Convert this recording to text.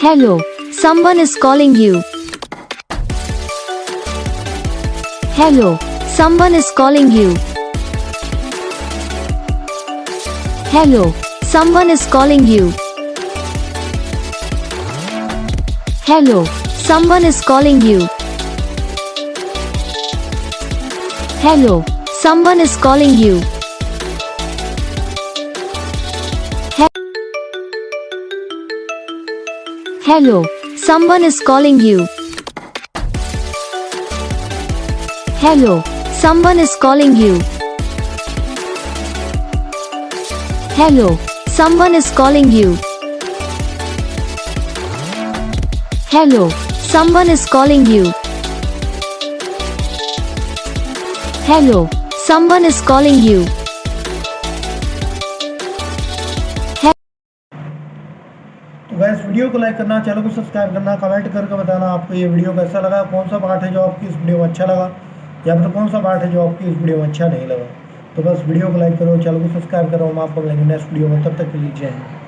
Hello, someone is calling you. Hello, someone is calling you. Hello, someone is calling you. Hello, someone is calling you. Hello, someone is calling you. Hello, someone is calling you. Hello, someone is calling you. Hello, someone is calling you. Hello, someone is calling you. Hello, someone is calling you. तो gas video को like करना, channel को subscribe करना, comment करके बताना आपको ये video कैसा लगा, कौन सा पार्ट है जो आपकी इस वीडियो में अच्छा लगा या फिर कौन सा पार्ट है जो आपकी इस वीडियो में अच्छा नहीं लगा। तो बस वीडियो को लाइक करो, चैनल को सब्सक्राइब करो। हम आपको मिलेंगे नेक्स्ट वीडियो में, तब तक के लिए जय हिंद।